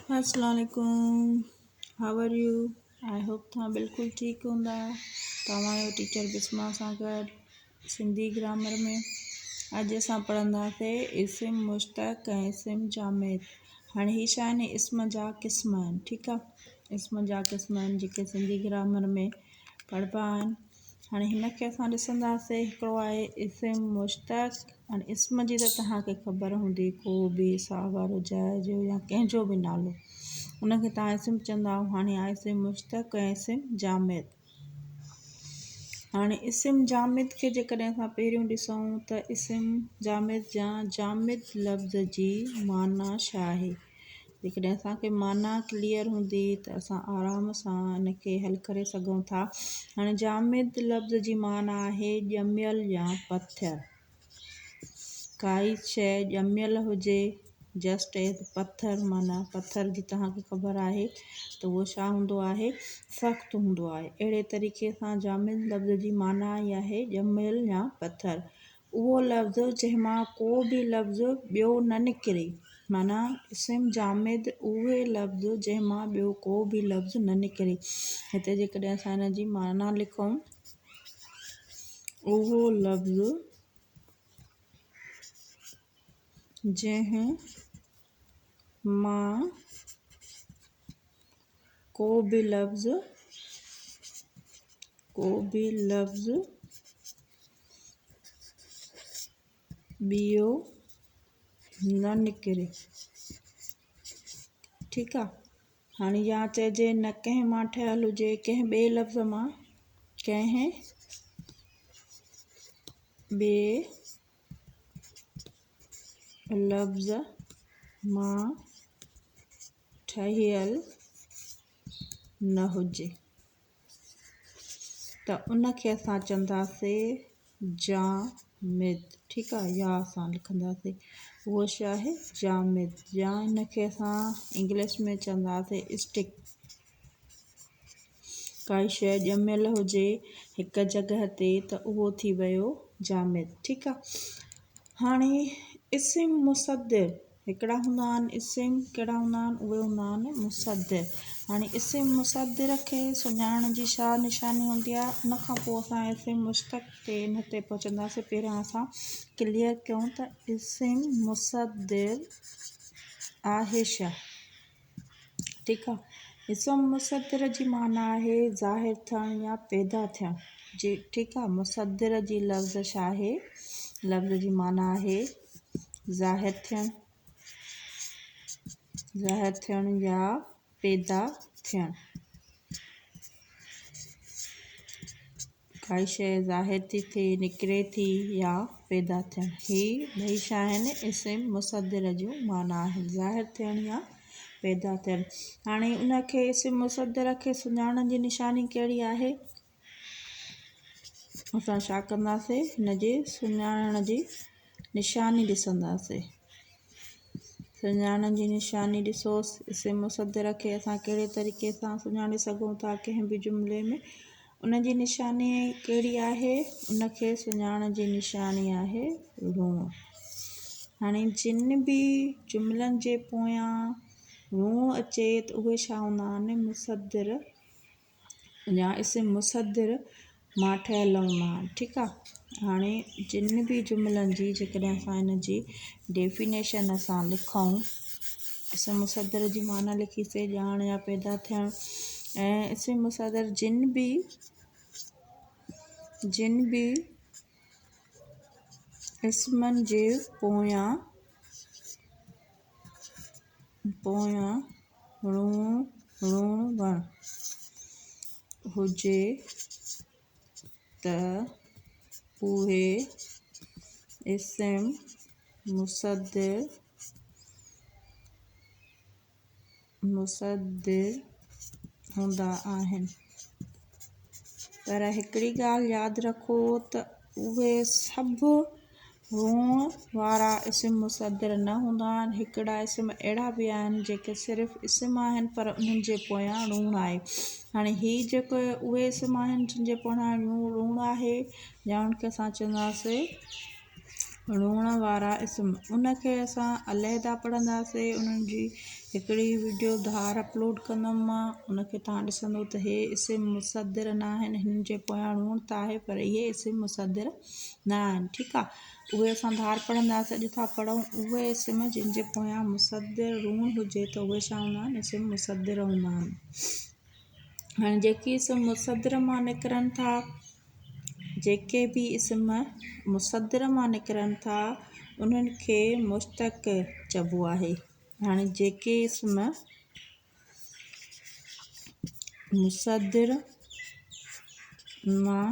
अस्सलामुअलैकुम। हाउ R U? I hope तव्हां बिल्कुलु ठीकु हूंदा। तव्हांजो टीचर बिस्मा सां गॾु सिंधी ग्रामर में अॼु असां पढ़ंदासीं इस्म मुश्तक़ ऐं इस्म जामिद। हाणे ही छा आहिनि? इस्म जा क़िस्म आहिनि। ठीकु आहे, इस्म जा क़िस्म आहिनि जेके सिंधी ग्रामर में पढ़िबा आहिनि। हाणे हिन खे असां ॾिसंदासीं। हिकिड़ो आहे इस्म मुश्तक़। हाणे इस्म जी त तव्हांखे ख़बर हूंदी, को बि सावर जय जो या कंहिंजो बि नालो, उनखे तव्हां इस्म चवंदा। हाणे आहे इस्म मुश्तक़ ऐं इस्म जामिद। हाणे इस्म जामिद खे जेकॾहिं असां पहिरियों ॾिसूं त इस्म जामिद जा जामिद लफ़्ज़ जी माना छा आहे। जेकॾहिं असांखे माना क्लियर हूंदी त असां आराम सां इनखे हल करे सघूं था। हाणे जामिद लफ़्ज़ जी माना आहे ॼमियल या पथर। काई शइ ॼमियल हुजे, जस्ट एज पथर, माना पथर जी तव्हांखे ख़बर आहे त उहो छा हूंदो आहे, सख़्तु हूंदो आहे। अहिड़े तरीक़े सां जामिद लफ़्ज़ जी माना ई आहे ॼमियल या पथर। उहो लफ़्ज़ जंहिंमां को बि लफ़्ज़ ॿियो न निकिरे, माना इस्म जामिद उहे लफ़्ज़ जंहिंमां ॿियो को बि लफ़्ज़ न निकिरे। हिते जेकॾहिं असां हिन जी माना लिखूं, उहो लफ़्ज़ जंहिं मां को बि लफ़्ज़ ॿियो न निकिरे। ठीकु आहे। हाणे या चइजे न कंहिं मां ठहियलु हुजे, कंहिं ॿिए लफ़्ज़ मां, कंहिं ॿिए लफ़्ज़ मां ठहियलु न हुजे त उनखे असां चवंदासीं जामिद। ठीकु आहे, या असां लिखंदासीं, उहो छा आहे, जामिद। या इनखे असां इंग्लिश में चवंदासीं स्टिक। काई शइ ॼमियल हुजे हिकु जॻह ते त उहो थी वियो जामिद। ठीकु आहे। हाणे इस्म मुसद्दिर हिकिड़ा हूंदा आहिनि। इस्म कहिड़ा हूंदा आहिनि? उहे हूंदा आहिनि मुसद्दिर। हाणे इस्म मुसद्दिर खे सुञाणण जी छा निशानी हूंदी आहे? उन खां पोइ असां इस्म मुश्तक़ ते इन ते पहुचंदासीं। पहिरियां असां क्लियर कयूं त इस्म मुसद्दिर आहे छा। ठीकु आहे। इस्म मुसद्दिर जी माना आहे ज़ाहिर थियणु या पैदा थियणु जी। ठीकु आहे। मुसद्दिर जी लफ़्ज़ छा आहे? लफ़्ज़ जी माना आहे ज़ाहिर थियणु या पैदा थियणु। काई शइ ज़ाहिर थी थिए, निकिरे थी, या पैदा थियणु। ही ॿई छा आहिनि? इस्म मुसद्दिर जूं माना आहिनि, ज़ाहिर थियणु या पैदा थियणु। हाणे उनखे इस्म मुसद्दिर खे सुञाणण जी निशानी कहिड़ी आहे? असां छा कंदासीं? हिन जे सुञाणण जी निशानी ॾिसंदासीं। सुञाणण जी निशानी ॾिसोसि। इस्म मुसद्दिर खे असां कहिड़े तरीक़े सां सुञाणे सघूं था कंहिं बि जुमिले में? उन जी निशानी कहिड़ी आहे? उनखे सुञाणण जी निशानी आहे ৰুण। हाणे जिन बि जुमिलनि जे पोयां ৰুण अचे त उहे छा हूंदा आहिनि? मुसद्दिर या इस्म मुसद्दिर मां ठहियलु हूंदा आहिनि। ठीकु आहे। हाणे जिन बि जुमिलनि जी जेकॾहिं असां हिन जी डेफिनेशन असां लिखूं, इस्म मुसद्दिर जी माना लिखीसीं, ॼाण या पैदा थियणु। ऐं इस्म मुसद्दिर जिन बि इस्मनि जे पोयां ৰুण हुजे त उहे इस्म मुसद्दिर हूंदा आहिनि। पर हिकिड़ी ॻाल्हि यादि रखो त उहे सभु ৰুण वारा इस्म मुसद्दिर न हूंदा आहिनि। हिकिड़ा इस्म अहिड़ा बि आहिनि जेके सिर्फ़ु इस्म आहिनि पर उन्हनि जे पोयां ৰুण आहे। हाणे हीअ जेके उहे इस्म आहिनि जिन जे पोयां ৰুण आहे, या उनखे असां चवंदासीं ৰুण वारा इस्म। उनखे असां अलहदा पढ़ंदासीं, उन्हनि जी हिकिड़ी वीडियो धार अपलोड कंदमि मां, उनखे तव्हां ॾिसंदो त हे इस्म मुसद्दिर न आहिनि, हिन जे पोयां णून त आहे पर इहे इस्म मुसद्दिर न आहिनि। ठीकु आहे, उहे असां धार पढ़ंदासीं। अॼु था पढ़ूं उहे इस्म जिन जे पोयां मुसद्दिर णून हुजे त उहे छा हूंदा आहिनि, इस्म मुसद्दिर हूंदा आहिनि। हाणे जेके इस्म मुसद्दिर मां निकिरनि था, जेके बि इस्म मुसद्दिर मां निकिरनि था उन्हनि खे मुश्तक चइबो आहे। हाणे जेके इस्म मुसद्दिर मां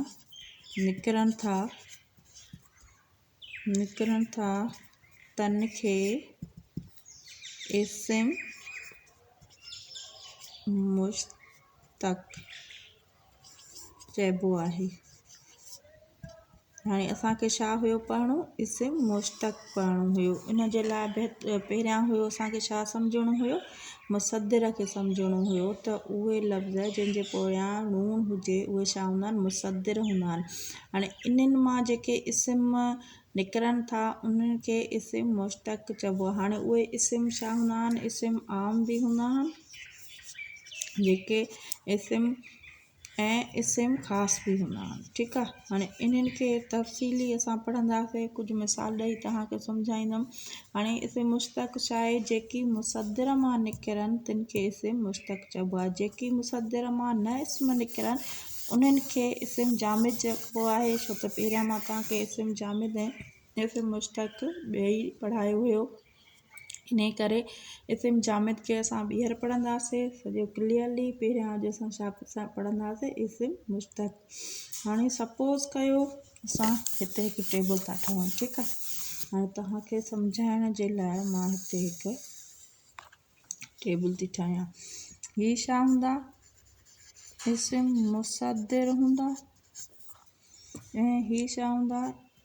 निकिरनि था तन खे इस्म मुश्तक चइबो आहे। हाणे असांखे छा हुयो पढ़णो, इस्म मुश्तक पढ़णो हुयो। इन जे लाइ पहिरियां हुयो असांखे छा सम्झणो हुयो, मुसद्दिर खे सम्झणो हुयो त उहे लफ़्ज़ जिन जे पोयां णून हुजे उहे छा हूंदा आहिनि, मुसद्दिर हूंदा आहिनि। हाणे इन्हनि मां जेके इस्म निकिरनि था उन्हनि खे इस्म मुश्तक चइबो आहे। हाणे उहे इस्म छा हूंदा आहिनि, इस्म आम बि हूंदा आहिनि जेके इस्म ऐं इस्म ख़ासि बि हूंदा आहिनि। ठीकु आहे, हाणे इन्हनि खे तफ़सीली असां पढ़ंदासीं। कुझु मिसाल ॾेई तव्हांखे सम्झाईंदमि। हाणे इस्म मुश्तक छा आहे, जेकी मुसद्दिर मां निकिरनि तिन खे इस्म मुश्तक चइबो आहे। जेकी मुसद्दिर मां न इस्म निकिरनि उन्हनि खे इस्म जामिद चइबो आहे। छो त पहिरियां मां तव्हांखे इस्म जामिद ऐं इस्म मुश्तक ॿई पढ़ायो हुयो। इन करे इस्म जामिद खे असां ॿीहर पढ़ंदासीं सॼो क्लियरली। पहिरियां अॼु असां छा पढ़ंदासीं, इस्म मुश्तक। हाणे सपोज़ कयो असां हिते हिकु टेबल था ठाहियूं। ठीकु आहे, हाणे तव्हांखे सम्झाइण जे लाइ मां हिते हिकु टेबल थी ठाहियां। हीअ छा हूंदा, इस्म मुसद्दिर हूंदा ऐं हीअ छा हूंदा,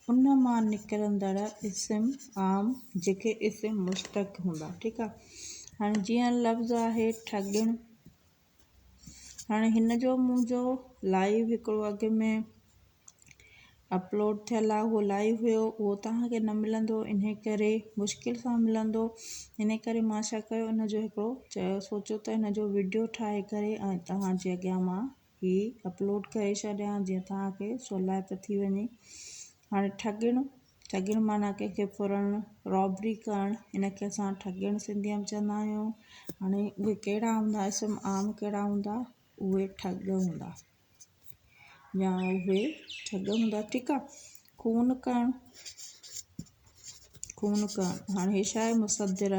उन मां निकिरंदड़ इस्म आम जेके इस्म मुश्तक हूंदा। ठीकु आहे, हाणे जीअं लफ़्ज़ आहे ठॻणु। हाणे हिन जो मुंहिंजो लाइव हिकिड़ो अॻ में अपलोड थियल आहे, उहो लाइव हुयो, उहो तव्हांखे न मिलंदो, इन करे मुश्किल सां मिलंदो। इन करे मां छा कयो, इन जो हिकिड़ो सोचियो त इन जो वीडियो ठाहे करे ऐं तव्हांजे अॻियां मां हीअ अपलोड करे छॾियां जीअं तव्हांखे सहुलाइत थी वञे। हाणे ठॻणु माना कंहिंखे फुरणु, रॉबरी करणु, इनखे असां ठॻणु सिंधीअ में चवंदा आहियूं। हाणे उहे कहिड़ा हूंदा, इस्म आम कहिड़ा हूंदा, उहे ठॻ हूंदा या उहे ठॻ हूंदा। ठीकु आहे, खून करणु, हाणे हे छा आहे, मुसद्दिर